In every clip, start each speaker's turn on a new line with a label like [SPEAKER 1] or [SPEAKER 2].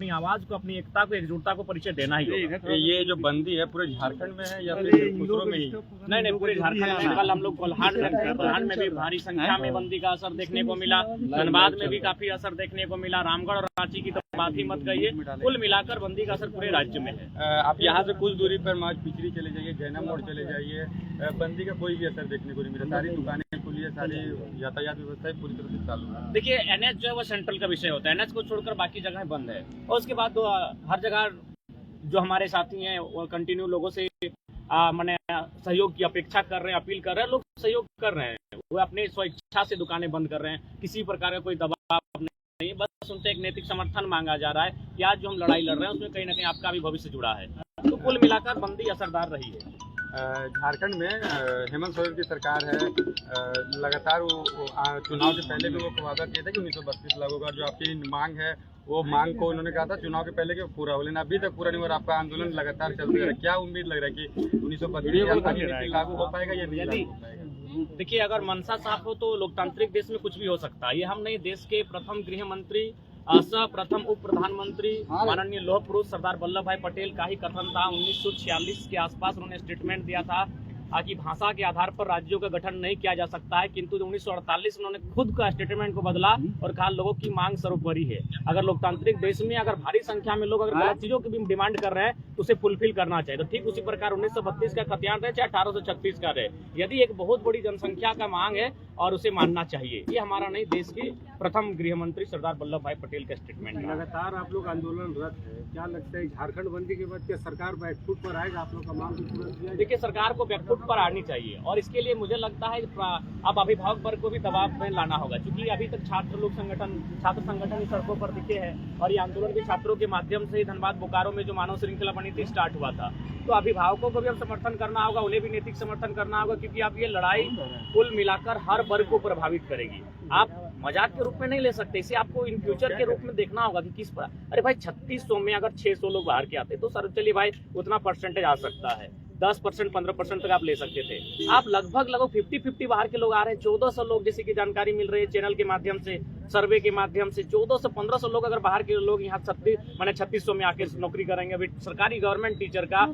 [SPEAKER 1] अपनी आवाज को, अपनी एकता को, एकजुटता को परिचय देना ही होगा।
[SPEAKER 2] ये जो बंदी है पूरे झारखंड में है या फिर दूसरों में ही?
[SPEAKER 1] नहीं, पूरे झारखंड में। कल हम लोग कोल्हान में भी भारी संख्या में बंदी का असर देखने को मिला, धनबाद में भी काफी असर देखने को मिला, रामगढ़ और रांची की तो बात ही मत कहिए। कुल मिलाकर बंदी का असर पूरे राज्य में है।
[SPEAKER 2] आप यहाँ से कुछ दूरी पर मार्च पिछड़ी चले जाइए, जैना मोड़ चले जाइए, बंदी का कोई भी असर देखने को नहीं मिला। सारी दुकानें खुली है, सारी यातायात व्यवस्था पूरी तरह से चालू है।
[SPEAKER 1] देखिए, एनएच जो है वो सेंट्रल का विषय होता है, एनएच को छोड़कर बाकी जगह बंद है। और उसके बाद हर जगह जो हमारे साथी हैं वो कंटिन्यू लोगों से मैंने सहयोग की अपेक्षा कर रहे हैं, अपील कर रहे हैं। लोग सहयोग कर रहे हैं, वो अपने स्वेच्छा से दुकानें बंद कर रहे हैं, किसी प्रकार का कोई दबाव नहीं, बस उनसे एक नैतिक समर्थन मांगा जा रहा है कि आज जो हम लड़ाई लड़ रहे हैं उसमें कहीं ना कहीं आपका भी भविष्य जुड़ा है। तो कुल मिलाकर बंदी असरदार रही है।
[SPEAKER 2] झारखंड में हेमंत सोरेन की सरकार है, लगातार वो चुनाव के पहले भी वो वादा किया था कि 1932 लागू होगा। जो आपकी मांग है वो मांग को उन्होंने कहा था चुनाव के पहले कि पूरा हो, लेकिन अभी तक पूरा नहीं हो रहा। आपका आंदोलन लगातार चलते रहा, क्या उम्मीद लग रहा है कि 1932 लागू हो पाएगा या नहीं लागू हो पाएगा?
[SPEAKER 1] देखिए, अगर मनसा साफ हो तो लोकतांत्रिक देश में कुछ भी हो सकता है। ये हम नहीं, देश के प्रथम गृह मंत्री सह प्रथम उप प्रधानमंत्री माननीय लौह पुरुष सरदार वल्लभ भाई पटेल का ही कथन था। 1946 के आसपास उन्होंने स्टेटमेंट दिया था कि भाषा के आधार पर राज्यों का गठन नहीं किया जा सकता है, किंतु 1948 में उन्होंने खुद का स्टेटमेंट को बदला और कहा लोगों की मांग सर्वोपरि है। अगर लोकतांत्रिक देश में अगर भारी संख्या में लोग अगर गलत चीजों की भी डिमांड कर रहे हैं तो उसे फुलफिल करना चाहिए। तो ठीक उसी प्रकार 1932 का खतियान रहे चाहे 1836 का रहे, यदि एक बहुत बड़ी जनसंख्या का मांग है और उसे मानना चाहिए। ये हमारा नहीं, देश के प्रथम गृह मंत्री सरदार वल्लभ भाई पटेल का स्टेटमेंट है।
[SPEAKER 3] लगातार आप लोग आंदोलनरत है, क्या लगता है झारखंड बंदी के बाद क्या सरकार बैकफुट पर आएगा? आप लोग का मांग तुरंत?
[SPEAKER 1] देखिए, सरकार को बैकफुट पर आनी चाहिए और इसके लिए मुझे लगता है अब अभिभावक वर्ग को भी दबाव में लाना होगा, क्योंकि अभी तक छात्र संगठन सड़कों पर दिखे हैं और ये आंदोलन भी छात्रों के माध्यम से धनबाद बोकारो में जो मानव श्रृंखला बनी थी स्टार्ट हुआ था। तो अभिभावकों को भी अब समर्थन करना होगा, उन्हें भी नैतिक समर्थन करना होगा, क्योंकि अब ये लड़ाई कुल मिलाकर हर वर्ग को प्रभावित करेगी। आप मजाक के रूप में नहीं ले सकते, इसे आपको इन फ्यूचर के रूप में देखना होगा कि किस पर। अरे भाई, 3600 में अगर 600 लोग बाहर के आते तो सर चलिए भाई उतना परसेंटेज आ सकता है, 10% 15% तक आप ले सकते थे। आप लगभग 50-50 बाहर के लोग आ रहे हैं। 1400 लोग, जैसे कि जानकारी मिल रही है चैनल के माध्यम से, सर्वे के माध्यम से 1400-1500 लोग अगर बाहर के लोग यहाँ 3600 में आके नौकरी करेंगे। अभी सरकारी गवर्नमेंट टीचर का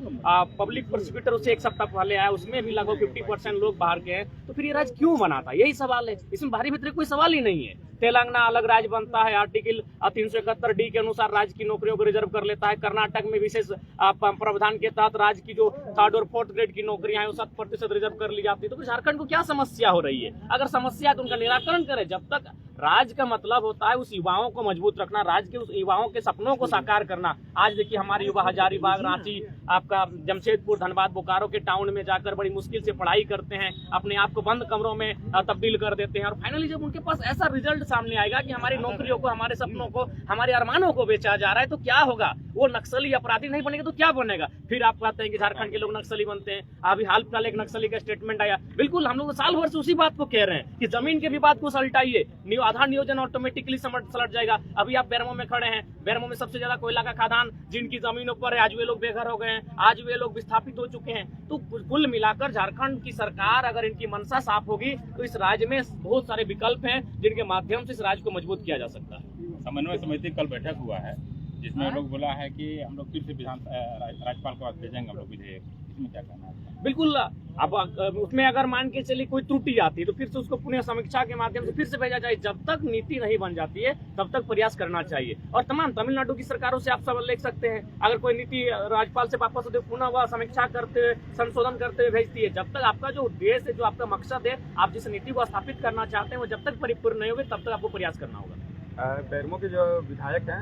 [SPEAKER 1] पब्लिक प्रोसिक्यूटर उसे एक सप्ताह पहले आया, उसमें भी लगभग 50% लोग बाहर के हैं। तो फिर ये राज्य क्यों बना था? यही सवाल है, इसमें बाहरी भीतर कोई सवाल ही नहीं है। तेलंगाना अलग राज्य बनता है, आर्टिकल 371D के अनुसार राज्य की नौकरियों को रिजर्व कर लेता है। कर्नाटक में विशेष प्रावधान के तहत राज्य की जो 3rd और 4th ग्रेड की नौकरियां हैं वो 7% रिजर्व कर ली जाती है। तो फिर झारखंड को क्या समस्या हो रही है? अगर समस्या है तो उनका निराकरण करें। जब तक राज्य का मतलब होता है उस युवाओं को मजबूत रखना, राज्य के उस युवाओं के सपनों को साकार करना। आज देखिए हमारे युवा हजारीबाग, रांची, आपका जमशेदपुर, धनबाद, बोकारो के टाउन में जाकर बड़ी मुश्किल से पढ़ाई करते हैं, अपने आप को बंद कमरों में तब्दील कर देते हैं और फाइनली जब उनके पास ऐसा रिजल्ट सामने आएगा कि हमारी नौकरियों को, हमारे सपनों को, हमारे अरमानों को बेचा जा रहा है, तो क्या होगा? वो नक्सली अपराधी नहीं बनेगा तो क्या बनेगा? फिर आप कहते हैं कि झारखंड के लोग नक्सली बनते हैं। अभी हाल फिलहाल एक नक्सली का स्टेटमेंट आया। बिल्कुल, हम लोग साल भर से उसी बात को कह रहे हैं कि जमीन के विवाद को सलटाइए, आधार नियोजन ऑटोमेटिकली सलट जाएगा। अभी आप बेरमो में खड़े हैं, बेरमो में सबसे ज्यादा कोयला का खदान जिनकी जमीनों पर है, आज वे लोग बेघर हो गए हैं, आज वे लोग विस्थापित हो चुके हैं। तो कुल मिलाकर झारखंड की सरकार, अगर इनकी मंशा साफ होगी तो इस राज्य में बहुत सारे विकल्प हैं जिनके माध्यम से इस राज्य को मजबूत किया जा सकता है।
[SPEAKER 4] समन्वय समिति कल बैठक हुआ है जिसमें हम लोग बोला है कि हम लोग फिर से राज्यपाल के पास भेजेंगे हम लोग विधेयक। इसमें क्या कहना है?
[SPEAKER 1] बिल्कुल, अब उसमें अगर मान के चलिए कोई त्रुटि आती है तो फिर से उसको पुनः समीक्षा के माध्यम से फिर से भेजा जाए। जब तक नीति नहीं बन जाती है तब तक प्रयास करना चाहिए। और तमाम तमिलनाडु की सरकारों से आप सब लिख सकते हैं, अगर कोई नीति राज्यपाल से वापस होते पुनः वह समीक्षा करते हुए, संशोधन करते हुए भेजती है। जब तक आपका जो उद्देश्य है, जो आपका मकसद है, आप जिस नीति को स्थापित करना चाहते हैं वो जब तक परिपूर्ण नहीं होगी तब तक आपको प्रयास करना होगा।
[SPEAKER 2] बेरमो के जो विधायक हैं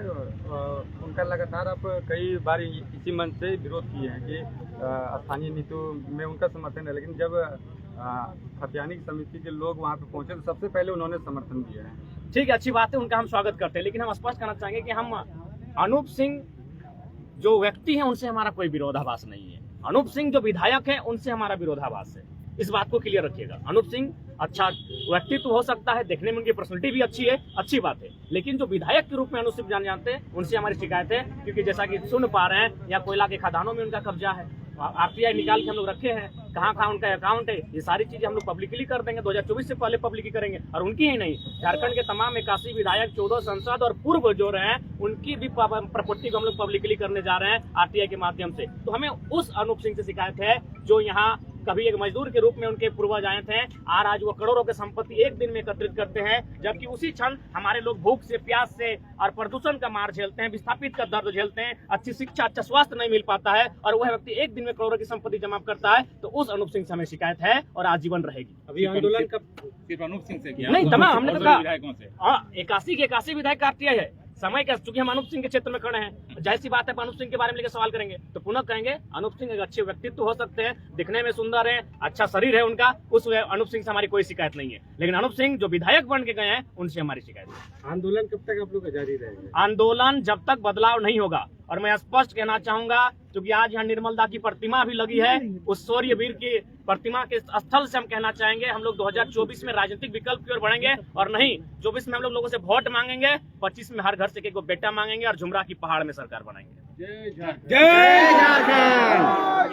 [SPEAKER 2] उनका लगातार आप कई बार इसी मन से विरोध किए हैं कि स्थानीय नीतियों में उनका समर्थन है, लेकिन जब खतियानी समिति के लोग वहां पे पहुंचे तो सबसे पहले उन्होंने समर्थन दिया है।
[SPEAKER 1] ठीक है, अच्छी बात है, उनका हम स्वागत करते हैं, लेकिन हम स्पष्ट करना चाहेंगे कि हम अनूप सिंह जो व्यक्ति हैं उनसे हमारा कोई विरोधाभास नहीं है। अनूप सिंह जो विधायक हैं उनसे हमारा विरोधाभास है, इस बात को क्लियर रखिएगा। अनूप सिंह अच्छा व्यक्तित्व हो सकता है, देखने में उनकी पर्सनैलिटी भी अच्छी है, अच्छी बात है, लेकिन जो विधायक के रूप में अनूप सिंह जाने जानते हैं उनसे हमारी शिकायत है, क्योंकि जैसा कि सुन पा रहे हैं या कोयला के खदानों में उनका कब्जा है, RTI निकाल के हम लोग रखे हैं, कहाँ कहाँ उनका अकाउंट है, ये सारी चीजें हम लोग पब्लिकली कर देंगे, 2024 से पहले पब्लिकली करेंगे। और उनकी ही नहीं, झारखंड के तमाम 81 विधायक, 14 सांसद और पूर्व जो रहे हैं, उनकी भी प्रॉपर्टी को हम लोग पब्लिकली करने जा रहे हैं RTI के माध्यम से। तो हमें उस अनूप सिंह से शिकायत है जो यहाँ कभी एक मजदूर के रूप में उनके पूर्वज आए थे, और आज वो करोड़ों की संपत्ति एक दिन में एकत्रित करते हैं, जबकि उसी क्षण हमारे लोग भूख से, प्यास से और प्रदूषण का मार झेलते हैं, विस्थापित का दर्द झेलते हैं, अच्छी शिक्षा, अच्छा स्वास्थ्य नहीं मिल पाता है, और वह व्यक्ति एक दिन में करोड़ों की संपत्ति जमा करता है। तो उस अनूप सिंह से हमें शिकायत है और आजीवन रहेगी।
[SPEAKER 3] अभी आंदोलन कब
[SPEAKER 4] सिर्फ अनूप सिंह से किया?
[SPEAKER 1] नहीं, तमाम हमने तो कहा
[SPEAKER 4] विधायकों से।
[SPEAKER 1] 81 के 81 विधायक RTI है। समय का, चूंकि हम अनूप सिंह के क्षेत्र में खड़े हैं, जाहिर सी बात है अनूप सिंह के बारे में लेकर सवाल करेंगे तो पुनः कहेंगे अनूप सिंह एक अच्छे व्यक्तित्व हो सकते हैं, दिखने में सुंदर है, अच्छा शरीर है उनका, उस अनूप सिंह से हमारी कोई शिकायत नहीं है। लेकिन अनूप सिंह जो विधायक बन के गए हैं, उनसे हमारी शिकायत है।
[SPEAKER 3] आंदोलन कब तक आप लोग का जारी रहेगा?
[SPEAKER 1] आंदोलन जब तक बदलाव नहीं होगा, और मैं स्पष्ट कहना चाहूंगा, क्योंकि आज यहाँ निर्मल दा की प्रतिमा भी लगी है, उस शौर्यवीर की प्रतिमा के स्थल से हम कहना चाहेंगे, हम लोग 2024 में राजनीतिक विकल्प की ओर बढ़ेंगे, और नहीं 24 में हम लोगों से वोट मांगेंगे, 25 में हर घर से एक बेटा मांगेंगे और झुमरा की पहाड़ में सरकार बनाएंगे।
[SPEAKER 3] जय झारखंड।
[SPEAKER 5] जय झारखंड।